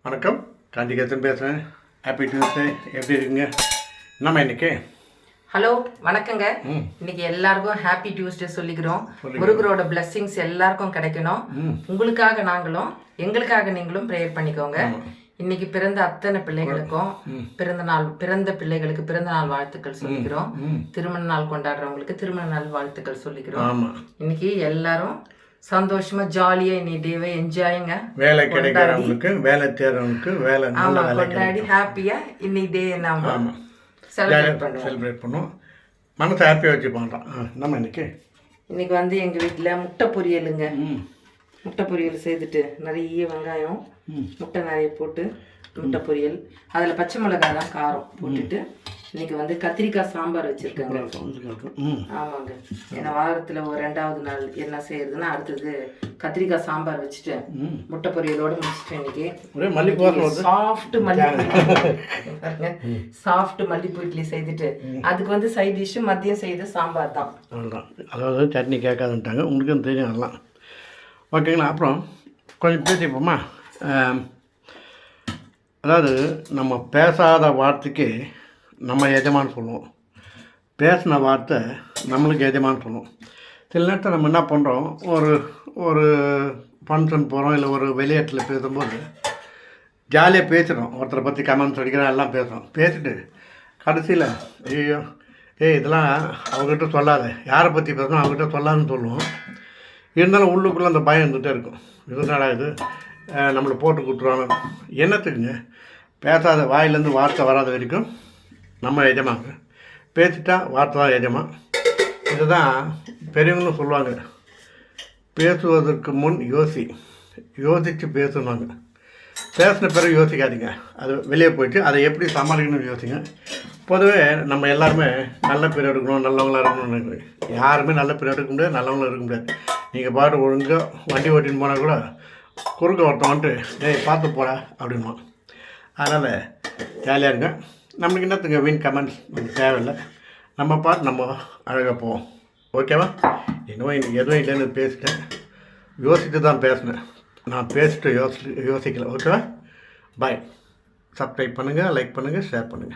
வணக்கம், காஞ்சிகேசன் பேசுகிறேன். Happy Tuesday. எப்படி இருக்குங்க? நம்ம இன்னைக்கு ஹலோ வணக்கங்க. இன்னைக்கு எல்லாருக்கும் ஹாப்பி டியூஸ்டே சொல்லிக்கிறோம். முருகரோட பிளெஸிங்ஸ் எல்லாருக்கும் கிடைக்கணும். உங்களுக்காக நாங்களும் எங்களுக்காக நீங்களும் ப்ரேயர் பண்ணிக்கோங்க. இன்னைக்கு பிறந்த அத்தனை பிள்ளைகளுக்கும் பிறந்த பிள்ளைகளுக்கு பிறந்த நாள் வாழ்த்துக்கள் சொல்லிக்கிறோம். திருமண நாள் கொண்டாடுறவங்களுக்கு திருமண நாள் வாழ்த்துக்கள் சொல்லிக்கிறோம். இன்னைக்கு எல்லாரும் சந்தோஷமா ஜாலியா இன்னைக்கு டேவை என்ஜாயுங்க. வேலை கிடைக்கிறவங்களுக்கு, வேலை தேர்றவங்களுக்கு வேலை கொண்டாடி ஹாப்பியா இன்னைக்கு டே நாம செலிப்ரேட் பண்ணுவோம். மனசை ஹாப்பியாக வச்சு பண்ணுறோம். நம்ம இன்னைக்கு வந்து எங்கள் வீட்டில் முட்டை பொரியலுங்க. முட்டை பொரியல் செய்துட்டு நிறைய வெங்காயம் முட்டை நிறைய போட்டு முட்டை பொரியல், அதில் பச்சை மிளகாய் தான் காரம் போட்டுட்டு இன்னைக்கு வந்து கத்திரிக்காய் சாம்பார் வச்சுருக்கேங்க. ஆமாங்க, ஏன்னா வாரத்தில் ஒரு 2வது நாள் என்ன செய்யறதுன்னா அடுத்தது கத்திரிக்காய் சாம்பார் வச்சுட்டு முட்டை பொரியலோடு முடிச்சுட்டு இன்னைக்கு சாஃப்ட் மல்லிப்பூ இட்லி செய்துட்டு அதுக்கு வந்து சைட் டிஷ்ஷு மதியம் செய்த சாம்பார் தான். அதாவது சட்னி கேட்காதுன்ட்டாங்க, உங்களுக்கும் தெரியும் அதெல்லாம். ஓகேங்களா? அப்புறம் கொஞ்சம் பேசிப்போமா? அதாவது நம்ம பேசாத வார்த்தைக்கு நம்ம எஜமான்னு சொல்லுவோம், பேசின வார்த்தை நம்மளுக்கு எஜமான்னு சொல்லுவோம். சில நேரத்தில் நம்ம என்ன பண்ணுறோம், ஒரு ஃபங்க்ஷன் போகிறோம், இல்லை ஒரு வெளியேட்டில் பேசும்போது ஜாலியாக பேசுகிறோம், ஒருத்தரை பற்றி கமெண்ட்ஸ் அடிக்கிறோம், எல்லாம் பேசுகிறோம். பேசிட்டு கடைசியில் ஐயோ இதெல்லாம் அவங்ககிட்ட சொல்லாத, யாரை பற்றி பேசணும் அவங்ககிட்ட சொல்லாதுன்னு சொல்லுவோம். இருந்தாலும் உள்ளுக்குள்ளே அந்த பயம் இருந்துகிட்டே இருக்கும். இதனால இது நம்மளை போட்டு கொடுத்துருவாங்க. என்னத்துக்குங்க? பேசாத வாயிலேருந்து வார்த்தை வராத வரைக்கும் நம்ம எஜமாங்க. பேசிட்டா வார்த்தை தான் எஜமா. இதுதான் பெரியவங்களும் சொல்லுவாங்க, பேசுவதற்கு முன் யோசித்து பேசணுவாங்க. பேசின பிறகு யோசிக்காதீங்க, அது வெளியே போயிட்டு அதை எப்படி சமாளிக்கணும்னு யோசிங்க. பொதுவே நம்ம எல்லாருமே நல்ல பேர் எடுக்கணும், நல்லவங்களாக இருக்கணும்னு. யாருமே நல்ல பேர் எடுக்க முடியாது, நல்லவங்களாக இருக்க முடியாது. நீங்கள் பாட்டு ஒழுங்காக வண்டி ஓட்டின்னு போனால் கூட குறுக்க ஒருத்தன் வந்துட்டு பார்த்து போட அப்படின்மா. அதனால் ஜாலியாக இருங்க. நம்மளுக்கு என்னத்துங்க வீண் கமெண்ட்ஸ் நமக்கு தேவையில்லை. நம்ம பாட்டு நம்ம அழகாக போவோம். ஓகேவா? இன்னும் இன்னைக்கு எதுவும் இல்லைன்னு பேசிட்டேன், யோசித்து தான் பேசினேன். நான் பேசிட்டு யோசிக்கல. ஓகேவா? பாய். சப்ஸ்கிரைப் பண்ணுங்கள், லைக் பண்ணுங்கள், ஷேர் பண்ணுங்கள்.